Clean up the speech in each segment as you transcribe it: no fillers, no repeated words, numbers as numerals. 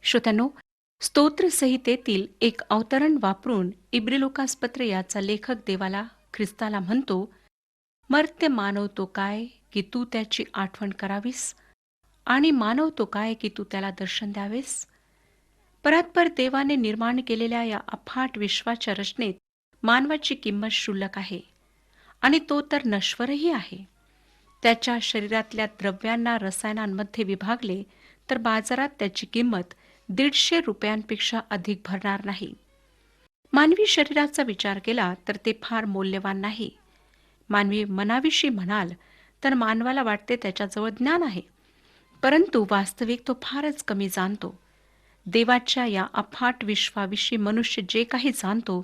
श्रोत्यांनो, स्तोत्रसंहितेतील एक अवतरण वापरून इब्री लोकासपत्र याचा लेखक देवाला ख्रिस्ताला म्हणतो, मर्त्य मानव तो काय की तू त्याची आठवण करावीस, आणि मानव तो काय की तू त्याला दर्शन द्यावेस. परात्पर देवाने निर्माण केलेल्या या अफाट विश्वाच्या रचनेत मानवाची किंमत क्षुल्लक आहे, आणि तो तर नश्वरही आहे. त्याच्या शरीरातल्या द्रव्यांना रसायनांमध्ये विभागले तर बाजारात त्याची किंमत 150 रुपयांपेक्षा अधिक भरणार नाही. मानवी शरीराचा विचार केला तर ते फार मौल्यवान नाही. मानवी मनाविषयी म्हणाल तर मानवाला वाटते त्याच्याजवळ ज्ञान आहे, परंतु वास्तविक तो फारच कमी जाणतो. देवाच्या या अफाट विश्वाविषयी मनुष्य जे काही जाणतो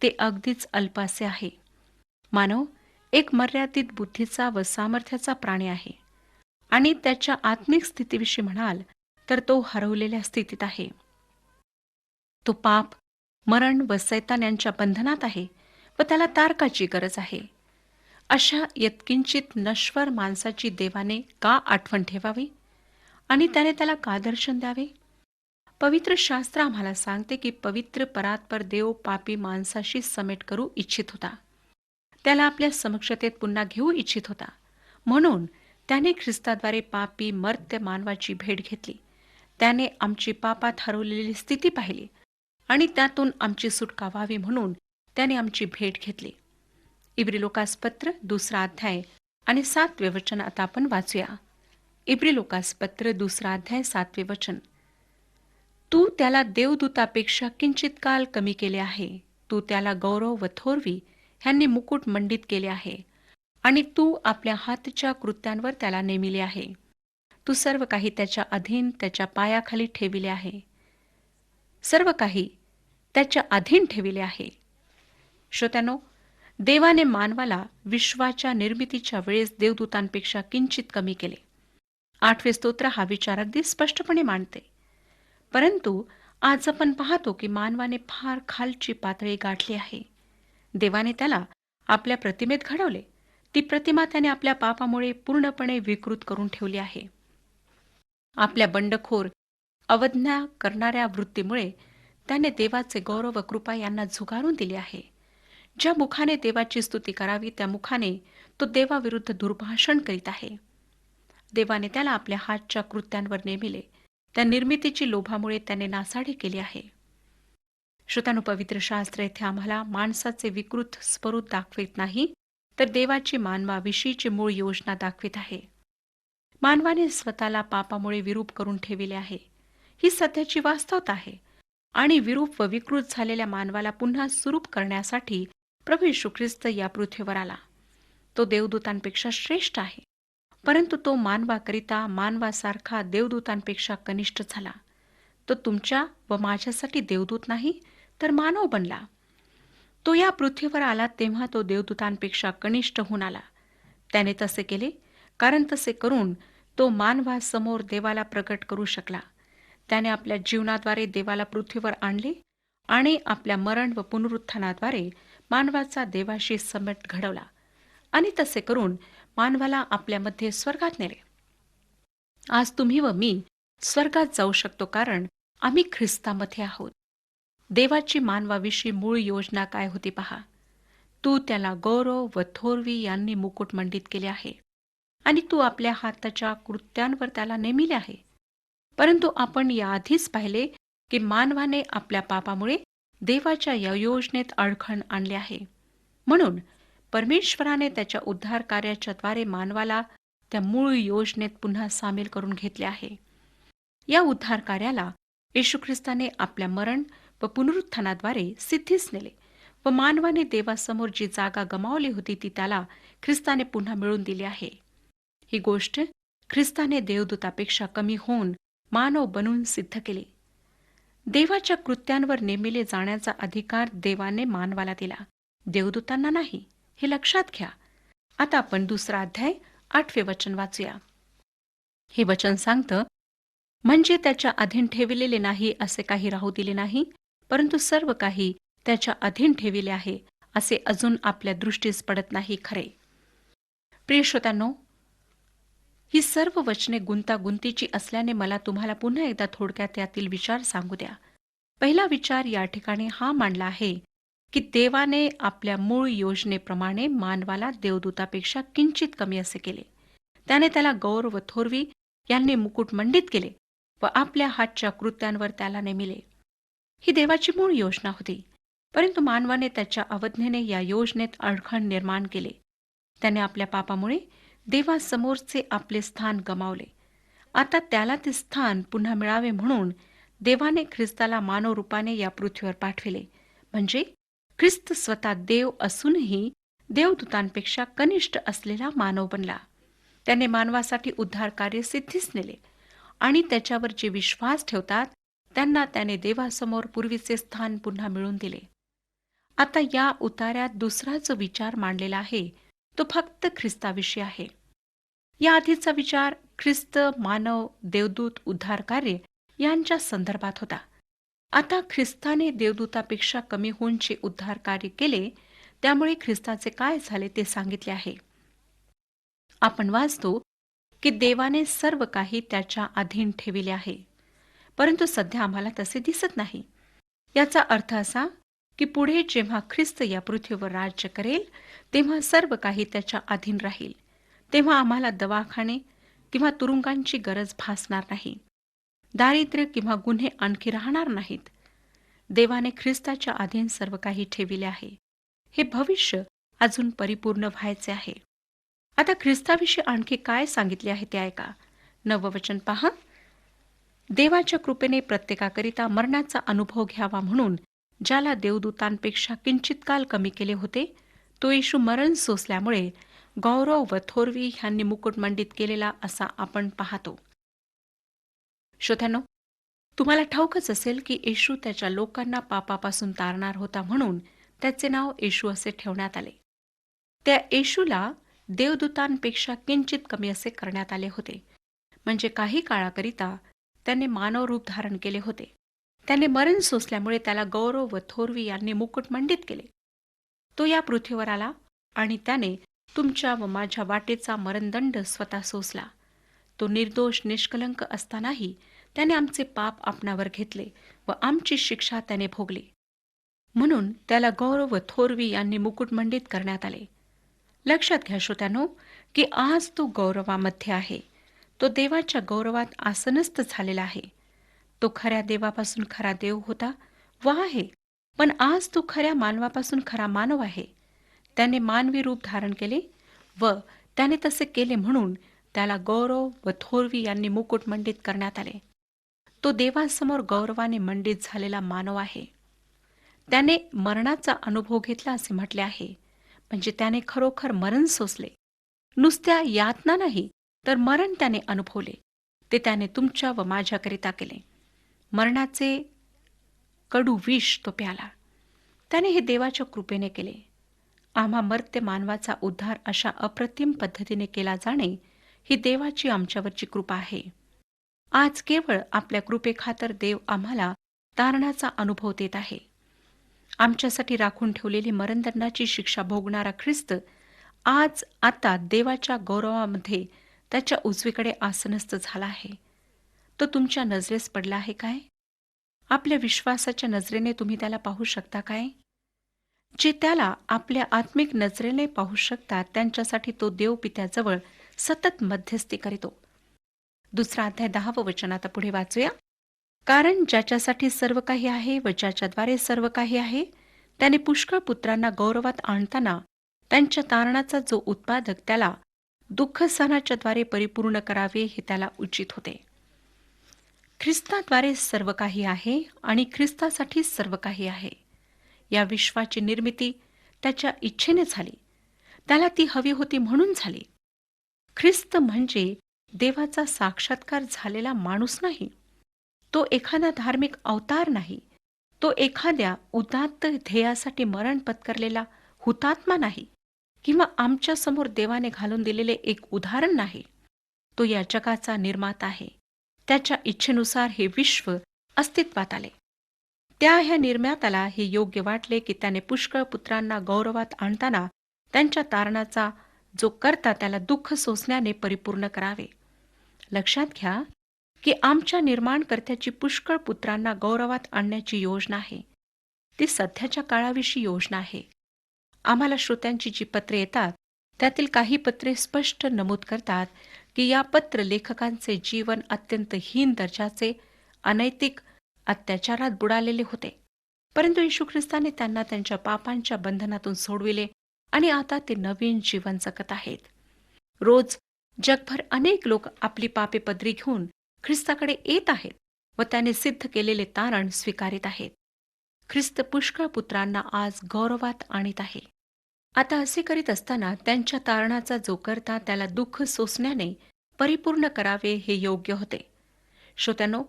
ते अगदीच अल्पासे आहे. मानव एक मर्यादित बुद्धीचा व सामर्थ्याचा प्राणी आहे, आणि त्याच्या आत्मिक स्थितीविषयी म्हणाल तर तो हरवलेल्या स्थितीत आहे. तो पाप, मरण व सैतान यांच्या बंधनात आहे व त्याला तारकाची गरज आहे. अशा यत्किंचित नश्वर माणसाची देवाने का आठवण ठेवावी आणि त्याने त्याला का दर्शन द्यावे? पवित्र शास्त्र आम्हाला सांगते की पवित्र परात्पर देव पापी माणसाशी समेट करू इच्छित होता. त्याला आपल्या समक्षतेत पुन्हा घेऊ इच्छित होता. म्हणून त्याने ख्रिस्ताद्वारे पापी मर्त्य मानवाची भेट घेतली. त्याने आमची पापात हरवलेली स्थिती पाहिली आणि त्यातून आमची सुटका व्हावी म्हणून त्याने आमची भेट घेतली. इब्री लोकासपत्र 2 अध्याय आणि 7 वचन आता आपण वाचूया. इब्री लोकासपत्र 2 अध्याय 7 वचन. तू त्याला देवदूतापेक्षा किंचित काल कमी केले आहे. तू त्याला गौरव व थोरवी ह्यांनी मुकुट मंडित केले आहे, आणि तू आपल्या हातच्या कृत्यांवर त्याला नेमिले आहे. तू सर्व काही त्याच्या अधीन त्याच्या पायाखाली ठेविले आहे. सर्व काही त्याच्या अधीन ठेविले आहे. श्रोत्यानो, देवाने मानवाला विश्वाच्या निर्मितीच्या वेळेस देवदूतांपेक्षा किंचित कमी केले. 8वे स्तोत्र हा विचार अगदी स्पष्टपणे मांडते. परंतु आज आपण पाहतो की मानवाने फार खालची पातळी गाठली आहे. देवाने त्याला आपल्या प्रतिमेत घडवले. ती प्रतिमा त्याने आपल्या पापामुळे पूर्णपणे विकृत करून ठेवली आहे. आपल्या बंडखोर अवज्ञा करणाऱ्या वृत्तीमुळे त्याने देवाचे गौरव व कृपा यांना झुगारून दिले आहे. ज्या मुखाने देवाची स्तुती करावी त्या मुखाने तो देवाविरुद्ध दुर्भाषण करीत आहे. देवाने त्याला आपल्या हातच्या कृत्यांवर नेमिले. त्या निर्मितीची लोभामुळे त्याने नासाडी केली आहे. श्रोत्यानो, पवित्र शास्त्र येथे आम्हाला माणसाचे विकृत स्वरूप दाखवित नाही, तर देवाची मानवाविषयीची मूळ योजना दाखवित आहे. मानवाने स्वतःला पापामुळे विरूप करून ठेविले आहे. ही सध्याची वास्तवता आहे, आणि विरूप व विकृत झालेल्या मानवाला पुन्हा सुरूप करण्यासाठी प्रभू येशू ख्रिस्त या पृथ्वीवर आला. तो देवदूतांपेक्षा श्रेष्ठ आहे, परंतु तो मानवाकरिता मानवासारखा देवदूतांपेक्षा कनिष्ठ झाला. तो तुमच्या व माझ्यासाठी देवदूत नाही, तर मानव बनला. तो या पृथ्वीवर आला तेव्हा तो देवदूतांपेक्षा कनिष्ठ होऊन आला. त्याने तसे केले कारण तसे करून तो मानवासमोर देवाला प्रकट करू शकला. त्याने आपल्या जीवनाद्वारे देवाला पृथ्वीवर आणले आणि आपल्या मरण व पुनरुत्थानाद्वारे मानवाचा देवाशी समट घडवला, आणि तसे करून मानवाला आपल्यामध्ये स्वर्गात नेले. आज तुम्ही व मी स्वर्गात जाऊ शकतो कारण आम्ही ख्रिस्तामध्ये आहोत. देवाची मानवाविषयी मूळ योजना काय होती पहा. तू त्याला गौरव व थोरवी यांनी मुकुट मंडित केले आहे, आणि तू आपल्या हाताच्या कृत्यांवर त्याला नेमिले आहे. परंतु आपण याआधीच पाहिले की मानवाने आपल्या पापामुळे देवाच्या या योजनेत अडखण आणले आहे. म्हणून परमेश्वराने त्याच्या उद्धार कार्याच्या द्वारे मानवाला त्या मूळ योजनेत पुन्हा सामील करून घेतले आहे. या उद्धार कार्याला येशू ख्रिस्ताने आपल्या मरण व पुनरुत्थानाद्वारे सिद्धीस नेले, व मानवाने देवासमोर जी जागा गमावली होती ती त्याला ख्रिस्ताने पुन्हा मिळवून दिली आहे. ही गोष्ट ख्रिस्ताने देवदूतापेक्षा कमी होऊन मानव बनून सिद्ध केली. देवाच्या कृत्यांवर नेमिले जाण्याचा अधिकार देवाने मानवाला दिला, देवदूतांना नाही. हे लक्षात घ्या. आता आपण 2 अध्याय 8 वचन वाचूया. हे वचन सांगतं, म्हणजे त्याच्या अधीन ठेविलेले नाही असे काही राहू दिले नाही, परंतु सर्व काही त्याच्या अधीन ठेविले आहे असे अजून आपल्या दृष्टीस पडत नाही खरे. प्रिय श्रोत्यांनो, ही सर्व वचने गुंतागुंतीची असल्याने मला तुम्हाला पुन्हा एकदा थोडक्यात यातील विचार सांगू द्या. पहिला विचार या ठिकाणी हा मांडला आहे की देवाने आपल्या मूळ योजनेप्रमाणे मानवाला देवदूतापेक्षा किंचित कमी असे केले. त्याने त्याला गौर व थोरवी यांनी मुकुटमंडित केले व आपल्या हातच्या कृत्यांवर त्याला नेमिले. ही देवाची मूळ योजना होती, परंतु मानवाने त्याच्या अवज्ञेने या योजनेत अडखण निर्माण केले. त्याने आपल्या पापामुळे देवासमोरचे आपले स्थान गमावले. आता त्याला ते स्थान पुन्हा मिळावे म्हणून देवाने ख्रिस्ताला मानव रूपाने या पृथ्वीवर पाठविले. म्हणजे ख्रिस्त स्वतः देव असूनही देवदूतांपेक्षा कनिष्ठ असलेला मानव बनला. त्याने मानवासाठी उद्धार कार्य सिद्धीस नेले आणि त्याच्यावर जे विश्वास ठेवतात त्यांना त्याने देवासमोर पूर्वीचे स्थान पुन्हा मिळवून दिले. आता या उतार्यात दुसरा जो विचार मांडलेला आहे तो फक्त ख्रिस्ताविषयी आहे. या आधीचा विचार ख्रिस्त, मानव, देवदूत, उद्धार कार्य यांच्या संदर्भात होता. आता ख्रिस्ताने देवदूतापेक्षा कमी होऊन जे उद्धार कार्य केले त्यामुळे ख्रिस्ताचे काय झाले ते सांगितले आहे. आपण वाचतो की देवाने सर्व काही त्याच्या अधीन ठेविले आहे, परंतु सध्या आम्हाला तसे दिसत नाही. याचा अर्थ असा की पुढे जेव्हा ख्रिस्त या पृथ्वीवर राज्य करेल तेव्हा सर्व काही त्याच्या अधीन राहील. तेव्हा आम्हाला दवाखाने किंवा तुरुंगांची गरज भासणार नाही. दारिद्र्य किंवा गुन्हे आणखी राहणार नाहीत. देवाने ख्रिस्ताच्या अधीन सर्व काही ठेविले आहे. हे भविष्य अजून परिपूर्ण व्हायचे आहे. आता ख्रिस्ताविषयी आणखी काय सांगितले आहे ते ऐका. 9 वचन पहा. देवाच्या कृपेने प्रत्येकाकरिता मरणाचा अनुभव घ्यावा म्हणून ज्याला देवदूतांपेक्षा किंचित काल कमी केले होते तो येशू मरण सोसल्यामुळे गौरव व थोरवी ह्यांनी मुकुटमंडित केलेला असा आपण पाहतो. श्रोत्यांनो, तुम्हाला ठाऊकच असेल की येशू त्याच्या लोकांना पापापासून तारणार होता म्हणून त्याचे नाव येशू असे ठेवण्यात आले. त्या येशूला देवदूतांपेक्षा किंचित कमी असे करण्यात आले होते. म्हणजे काही काळाकरिता त्याने मानव रूप धारण केले होते. त्याने मरण सोसल्यामुळे त्याला गौरव व थोरवी यांनी मुकुटमंडित केले. तो या पृथ्वीवर आला आणि त्याने तुमच्या व माझ्या वाटेचा मरणदंड स्वतः सोसला. तो निर्दोष निष्कलंक असतानाही त्याने आमचे पाप आपणावर घेतले व आमची शिक्षा त्याने भोगली. म्हणून त्याला गौरव व थोरवी यांनी मुकुटमंडित करण्यात आले. लक्षात घ्या श्रोत्यांनो की आज तो गौरवामध्ये आहे. तो देवाच्या गौरवात आसनस्थ झालेला आहे. तो खऱ्या देवापासून खरा देव होता व आहे, पण आज तो खऱ्या मानवापासून खरा मानव आहे. त्याने मानवी रूप धारण केले व त्याने तसे केले म्हणून त्याला गौरव व थोरवी यांनी मुकुटमंडित करण्यात आले. तो देवासमोर गौरवाने मंडित झालेला मानव आहे. त्याने मरणाचा अनुभव घेतला असे म्हटले आहे. म्हणजे त्याने खरोखर मरण सोसले. नुसत्या यातना नाही तर मरण त्याने अनुभवले. ते त्याने तुमच्या व माझ्याकरिता केले. मरणाचे कडू विष तो प्याला. त्याने हे देवाच्या कृपेने केले. आम्हा मर्त्य मानवाचा उद्धार अशा अप्रतिम पद्धतीने केला जाणे ही देवाची आमच्यावरची कृपा आहे. आज केवळ आपल्या कृपेखातर देव आम्हाला तारणाचा अनुभव देत आहे. आमच्यासाठी राखून ठेवलेली मरणदंडाची शिक्षा भोगणारा ख्रिस्त आज आता देवाच्या गौरवामध्ये त्याच्या उजवीकडे आसनस्थ झाला आहे. तो तुमच्या नजरेस पडला आहे काय? आपल्या विश्वासाच्या नजरेने तुम्ही त्याला पाहू शकता काय? जे त्याला आपल्या आत्मिक नजरेने पाहू शकतात त्यांच्यासाठी तो देव पित्याजवळ सतत मध्यस्थी करीतो. 2 अध्याय 10 वचन आता पुढे वाचूया. कारण ज्याच्यासाठी सर्व काही आहे व ज्याच्याद्वारे सर्व काही आहे त्याने पुष्कळ पुत्रांना गौरवात आणताना त्यांच्या तारणाचा जो उत्पादक त्याला दुःख सहनाच्या द्वारे परिपूर्ण करावे हे त्याला उचित होते. ख्रिस्ताद्वारे सर्व काही आहे आणि ख्रिस्तासाठी सर्व काही आहे. या विश्वाची निर्मिती त्याच्या इच्छेने झाली. त्याला ती हवी होती म्हणून झाली. ख्रिस्त म्हणजे देवाचा साक्षात्कार झालेला माणूस नाही. तो एखादा धार्मिक अवतार नाही. तो एखाद्या उदात्त ध्येयासाठी मरण पत्करलेला हुतात्मा नाही किंवा आमच्या समोर देवाने घालून दिलेले एक उदाहरण नाही. तो या जगाचा निर्माता आहे. त्याच्या इच्छेनुसार हे विश्व अस्तित्वात आले. त्या ह्या निर्मात्याला हे योग्य वाटले की त्याने पुष्कळ पुत्रांना गौरवात आणताना त्यांच्या तारणाचा जो करता त्याला दुःख सोसण्याने परिपूर्ण करावे. लक्षात घ्या की आमच्या निर्माणकर्त्याची पुष्कळ पुत्रांना गौरवात आणण्याची योजना आहे. ती सध्याच्या काळाविषयी योजना आहे. आम्हाला श्रोत्यांची जी पत्रे येतात त्यातील काही पत्रे स्पष्ट नमूद करतात की या पत्र लेखकांचे जीवन अत्यंत हीन दर्जाचे, अनैतिक, अत्याचारात बुडालेले होते. परंतु येशू ख्रिस्ताने त्यांना त्यांच्या पापांच्या बंधनातून सोडविले आणि आता ते नवीन जीवन जगत आहेत. रोज जगभर अनेक लोक आपली पापे पदरी घेऊन ख्रिस्ताकडे येत आहेत व त्याने सिद्ध केलेले तारण स्वीकारित आहेत. ख्रिस्त पुष्कळ पुत्रांना आज गौरवात आणीत आहे. आता असे करीत असताना त्यांच्या तारणाचा जो करता त्याला दुःख सोसण्याने परिपूर्ण करावे हे योग्य होते. श्रोत्यानो,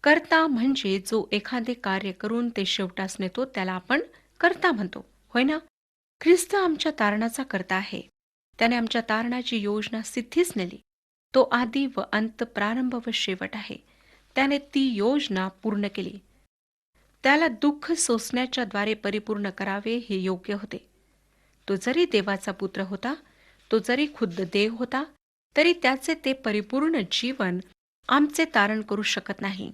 कर्ता म्हणजे जो एखादे कार्य करून ते शेवटास नेतो त्याला आपण कर्ता म्हणतो, होय ना? ख्रिस्त आमच्या तारणाचा कर्ता आहे. त्याने आमच्या तारणाची योजना सिद्धीस नेली. तो आदी व अंत, प्रारंभ व शेवट आहे. त्याने ती योजना पूर्ण केली. त्याला दुःख सोसण्याच्या द्वारे परिपूर्ण करावे हे योग्य होते. तो जरी देवाचा पुत्र होता, तो जरी खुद्द देव होता, तरी त्याचे ते परिपूर्ण जीवन आमचे तारण करू शकत नाही.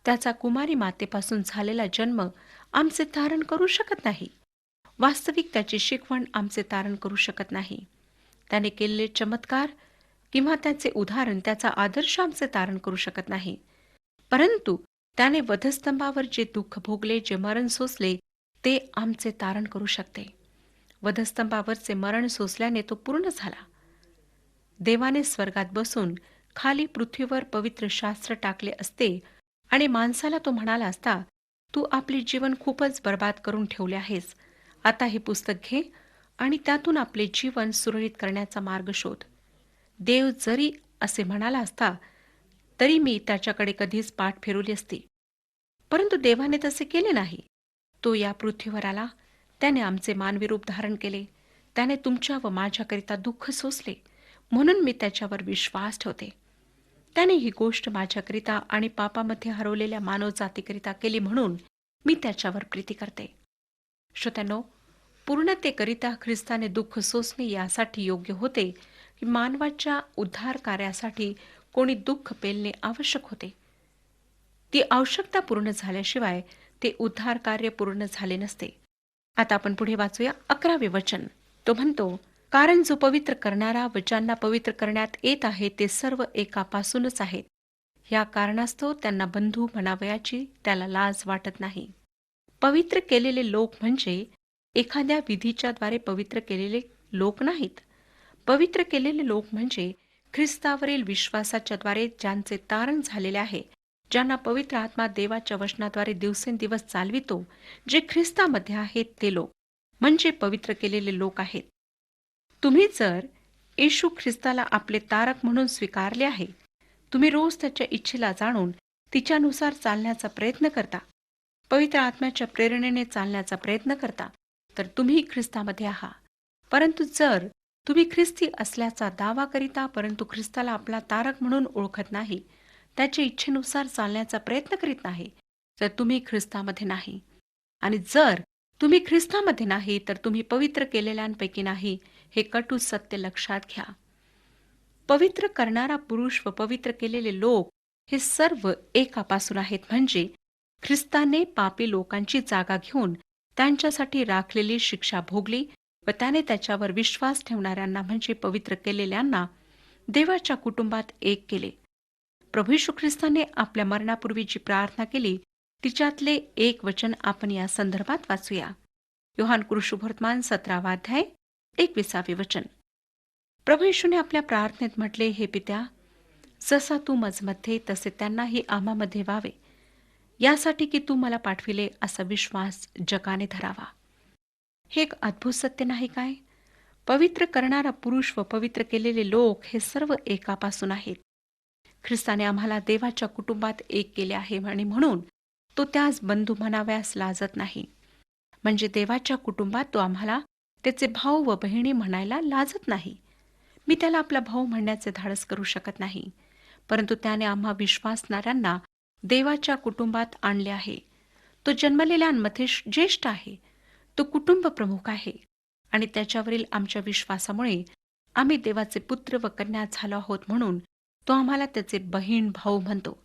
त्याचा कुमारी मातेपासून झालेला जन्म आमचे तारण करू शकत नाही. वास्तविक त्याची शिकवण आमचे तारण करू शकत नाही. त्याने केलेले चमत्कार किंवा त्याचे उदाहरण, त्याचा आदर्श आमचे तारण करू शकत नाही. परंतु त्याने वधस्तंभावर जे दुःख भोगले, जे मरण सोसले, ते आमचे तारण करू शकते. वधस्तंभावरचे मरण सोसल्याने तो पूर्ण झाला. देवाने स्वर्गात बसून खाली पृथ्वीवर पवित्र शास्त्र टाकले असते आणि माणसाला तो म्हणाला असता, तू आपले जीवन खूपच बर्बाद करून ठेवले आहेस. आता हे पुस्तक घे आणि त्यातून आपले जीवन सुरळीत करण्याचा मार्ग शोध. देव जरी असे म्हणाला असता तरी मी त्याच्याकडे कधीच पाठ फिरवली असती. परंतु देवाने तसे केले नाही. तो या पृथ्वीवर आला. त्याने आमचे मानवी रूप धारण केले. त्याने तुमच्या व माझ्याकरिता दुःख सोसले. म्हणून मी त्याच्यावर विश्वास ठेवते. त्याने ही गोष्ट माझ्याकरिता आणि पापामध्ये हरवलेल्या मानवजातीकरिता केली म्हणून मी त्याच्यावर प्रीती करते. श्रोत्यांनो, पूर्णतेकरिता ख्रिस्ताने दुःख सोसणे यासाठी योग्य होते की मानवाच्या उद्धार कार्यासाठी कोणी दुःख पेलणे आवश्यक होते. ती आवश्यकता पूर्ण झाल्याशिवाय ते उद्धार कार्य पूर्ण झाले नसते. आता आपण पुढे वाचूया 11वे वचन. तो म्हणतो, कारण जो पवित्र करणारा व ज्यांना पवित्र करण्यात येत आहे ते सर्व एकापासूनच आहेत. या कारणास्तव त्यांना बंधू म्हणावयाची त्याला लाज वाटत नाही. पवित्र केलेले लोक म्हणजे एखाद्या विधीच्या द्वारे पवित्र केलेले लोक नाहीत. पवित्र केलेले लोक म्हणजे ख्रिस्तावरील विश्वासाच्या द्वारे ज्यांचे तारण झालेले आहे, ज्यांना पवित्र आत्मा देवाच्या वचनाद्वारे दिवसेंदिवस चालवितो, जे ख्रिस्तामध्ये आहेत ते लोक म्हणजे पवित्र केलेले लोक आहेत. तुम्ही जर येशू ख्रिस्ताला आपले तारक म्हणून स्वीकारले आहे, तुम्ही रोज त्याच्या इच्छेला जाणून तिच्यानुसार चालण्याचा प्रयत्न करता, पवित्र आत्म्याच्या प्रेरणेने चालण्याचा प्रयत्न करता, तर तुम्ही ख्रिस्तामध्ये आहात. परंतु जर तुम्ही ख्रिस्ती असल्याचा दावा करिता परंतु ख्रिस्ताला आपला तारक म्हणून ओळखत नाही, त्याच्या इच्छेनुसार चालण्याचा प्रयत्न करीत नाही, तर तुम्ही ख्रिस्तामध्ये नाही. आणि जर तुम्ही ख्रिस्तामध्ये नाही तर तुम्ही पवित्र केलेल्यांपैकी नाही, हे कटू सत्य लक्षात घ्या. पवित्र करणारा पुरुष व पवित्र केलेले लोक हे सर्व एकापासून आहेत. म्हणजे ख्रिस्ताने पापी लोकांची जागा घेऊन त्यांच्यासाठी राखलेली शिक्षा भोगली व त्याने त्याच्यावर विश्वास ठेवणाऱ्यांना म्हणजे पवित्र केलेल्यांना देवाच्या कुटुंबात एक केले. प्रभू येशू ख्रिस्ताने आपल्या मरणापूर्वी जी प्रार्थना केली तिच्यातले एक वचन आपण या संदर्भात वाचूया. योहान कृष्णवर्तमान 17वा अध्याय 21वे वचन. प्रभू येशूने आपल्या प्रार्थनेत म्हटले, हे पित्या, जसा तू मजमध्ये तसे त्यांनाही आम्हामध्ये व्हावे, यासाठी की तू मला पाठविले असा विश्वास जगाने धरावा. हे एक अद्भुत सत्य नाही काय? पवित्र करणारा पुरुष व पवित्र केलेले लोक हे सर्व एकापासून आहेत. ख्रिस्ताने आम्हाला देवाच्या कुटुंबात एक केले आहे आणि म्हणून तो त्यास बंधू म्हणाव्यास लाजत नाही. म्हणजे देवाच्या कुटुंबात तो आम्हाला त्याचे भाऊ व बहिणी म्हणायला लाजत नाही. मी त्याला आपला भाऊ म्हणण्याचे धाडस करू शकत नाही, परंतु त्याने आम्हा विश्वासणाऱ्यांना देवाच्या कुटुंबात आणले आहे. तो जन्मलेल्यांमध्ये ज्येष्ठ आहे. तो कुटुंब प्रमुख आहे आणि त्याच्यावरील आमच्या विश्वासामुळे आम्ही देवाचे पुत्र व कन्या झालो आहोत म्हणून तो आम्हाला त्याचे बहीण भाऊ म्हणतो.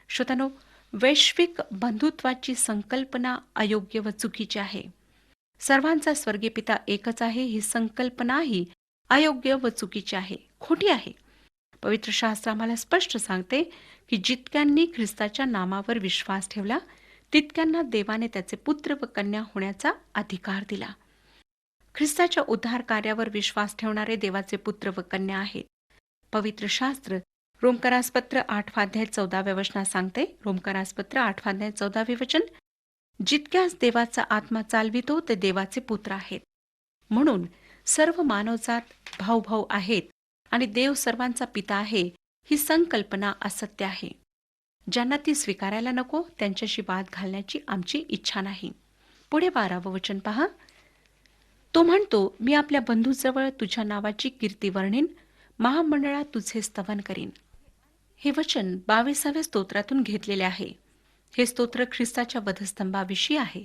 श्रोत्यानो, वैश्विक बंधुत्वाची संकल्पना अयोग्य व चुकीची आहे. सर्वांचा स्वर्गीय पिता एकच आहे ही संकल्पनाही अयोग्य व चुकीची आहे, खोटी आहे. पवित्र शास्त्र आम्हाला स्पष्ट सांगते की जितक्यांनी ख्रिस्ताच्या नामावर विश्वास ठेवला तितक्यांना देवाने त्याचे पुत्र व कन्या होण्याचा अधिकार दिला. ख्रिस्ताच्या उद्धार कार्यावर विश्वास ठेवणारे देवाचे पुत्र व कन्या आहेत. पवित्र शास्त्र रोमकरासपत्र 8:14 वचनात सांगते, रोमकरासपत्र 8:14 वचन, जितक्यास देवाचा आत्मा चालवितो ते देवाचे पुत्र आहेत. म्हणून सर्व मानवजात भाऊ भाऊ आहेत आणि देव सर्वांचा पिता आहे ही संकल्पना असत्य आहे. ज्यांना ती स्वीकारायला नको त्यांच्याशी वाद घालण्याची आमची इच्छा नाही. पुढे 12वं वचन पहा. तो म्हणतो, मी आपल्या बंधूजवळ तुझ्या नावाची कीर्ती वर्णीन, महामंडळात तुझे स्तवन करीन. हे वचन 22व्या स्तोत्रातून घेतलेले आहे. हे स्तोत्र ख्रिस्ताच्या वधस्तंभाविषयी आहे.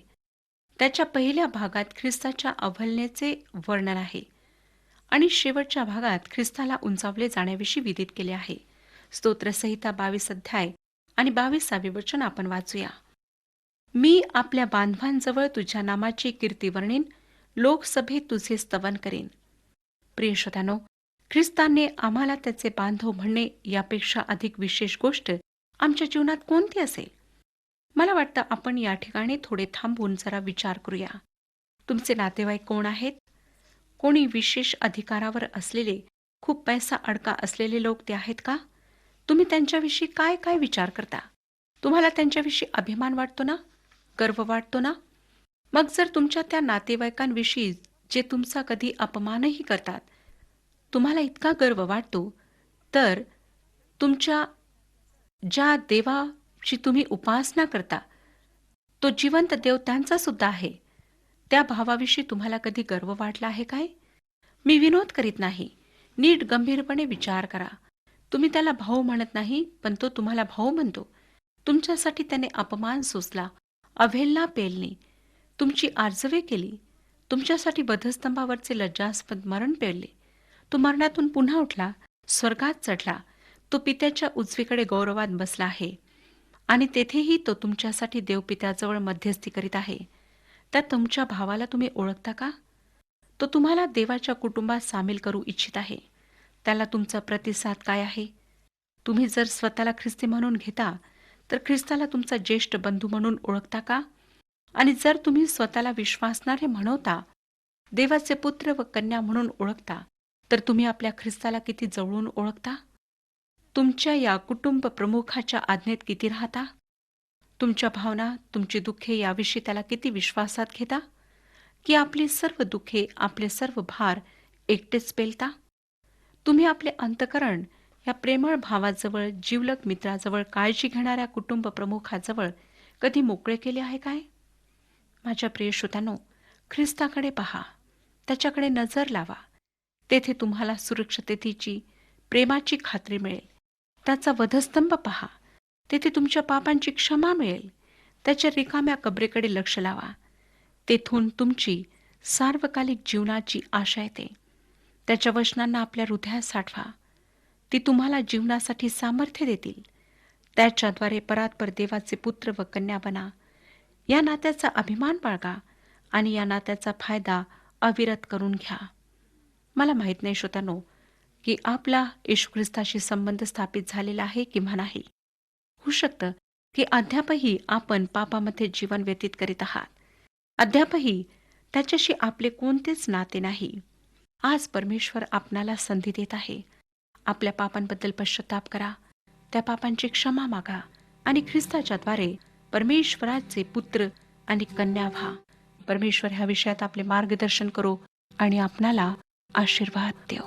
त्याच्या पहिल्या भागात ख्रिस्ताच्या अवहेलनेचे वर्णन आहे आणि शेवटच्या भागात ख्रिस्ताला उंचावले जाण्याविषयी विदित केले आहे. स्तोत्रसंहिता 22 अध्याय आणि 22 वचन आपण वाचूया. मी आपल्या बांधवांजवळ तुझ्या नामाची कीर्ती वर्णीन, लोकसभेत तुझे स्तवन करीन. प्रिय श्रोत्यानो, ख्रिस्ताने आम्हाला त्याचे बांधव म्हणणे यापेक्षा अधिक विशेष गोष्ट आमच्या जीवनात कोणती असेल? मला वाटतं आपण या ठिकाणी थोडे थांबून जरा विचार करूया. तुमचे नातेवाईक कोण आहेत? कोणी विशेष अधिकारावर असलेले, खूप पैसा अडका असलेले लोक ते आहेत का? तुम्ही त्यांच्याविषयी काय काय विचार करता? तुम्हाला त्यांच्याविषयी अभिमान वाटतो ना? गर्व वाटतो ना? मग जर तुमच्या त्या नातेवाईकांविषयी जे तुमचा कधी अपमानही करतात, तुम्हाला इतका गर्व वाटतो, तर तुमच्या ज्या देवाची तुम्ही उपासना करता तो जिवंत देव त्यांचा सुद्धा आहे, त्या भावाविषयी तुम्हाला कधी गर्व वाटला आहे काय? मी विनोद करीत नाही. नीट गंभीरपणे विचार करा. तुम्ही त्याला भाऊ म्हणत नाही, पण तो तुम्हाला भाऊ म्हणतो. तुमच्यासाठी त्याने अपमान सोसला, अवहेलना पेलली, तुमची आर्जवे केली, तुमच्यासाठी वधस्तंभावरचे लज्जास्पद मरण पेलले. तो मरणातून पुन्हा उठला, स्वर्गात चढला, तो पित्याच्या उजवीकडे गौरवात बसला आहे आणि तेथेही तो तुमच्यासाठी देवपित्याजवळ मध्यस्थी करीत आहे. त्या तुमच्या भावाला तुम्ही ओळखता का? तो तुम्हाला देवाच्या कुटुंबात सामील करू इच्छित आहे. त्याला तुमचा प्रतिसाद काय आहे? तुम्ही जर स्वतःला ख्रिस्ती म्हणून घेता तर ख्रिस्ताला तुमचा ज्येष्ठ बंधू म्हणून ओळखता का? आणि जर तुम्ही स्वतःला विश्वासणारे म्हणवता, देवाचे पुत्र व कन्या म्हणून ओळखता, तर तुम्ही आपल्या ख्रिस्ताला किती जवळून ओळखता? तुमच्या या कुटुंब प्रमुखाच्या आज्ञेत किती राहता? तुमच्या भावना, तुमची दुःखे याविषयी त्याला किती विश्वासात घेता? की आपली सर्व दुःखे, आपले सर्व भार एकटेच पेलता? तुम्ही आपले अंतःकरण या प्रेमळ भावाजवळ, जिवलग मित्राजवळ, काळजी घेणाऱ्या कुटुंब प्रमुखाजवळ कधी मोकळे केले आहे काय? माझ्या प्रिय श्रोत्यांनो, ख्रिस्ताकडे पहा, त्याच्याकडे नजर लावा. तेथे तुम्हाला सुरक्षिततेची, प्रेमाची खात्री मिळेल. त्याचा वधस्तंभ पहा, तेथे तुमच्या पापांची क्षमा मिळेल. त्याच्या रिकाम्या कबरेकडे लक्ष लावा, तेथून तुमची सार्वकालिक जीवनाची आशा येते. त्याच्या वचनांना आपल्या हृदयात साठवा, ती तुम्हाला जीवनासाठी सामर्थ्य देतील. त्याच्याद्वारे परात्पर देवाचे पुत्र व कन्या बना. या नात्याचा अभिमान बाळगा आणि या नात्याचा फायदा अविरत करून घ्या. मला माहीत नाही श्रोत्यानो, की आपला येशू ख्रिस्ताशी संबंध स्थापित झालेला आहे किंवा नाही. होऊ शकतं की अद्यापही आपण पापामध्ये जीवन व्यतीत करीत आहात. अद्यापही त्याच्याशी आपले कोणतेच नाते नाही. आज परमेश्वर आपणाला संधी देत आहे. आपल्या पापांबद्दल पश्चाताप करा, त्या पापांची क्षमा मागा आणि ख्रिस्ताच्याद्वारे परमेश्वराचे पुत्र आणि कन्या व्हा. परमेश्वर ह्या विषयात आपले मार्गदर्शन करो आणि आपणाला आशीर्वाद देव.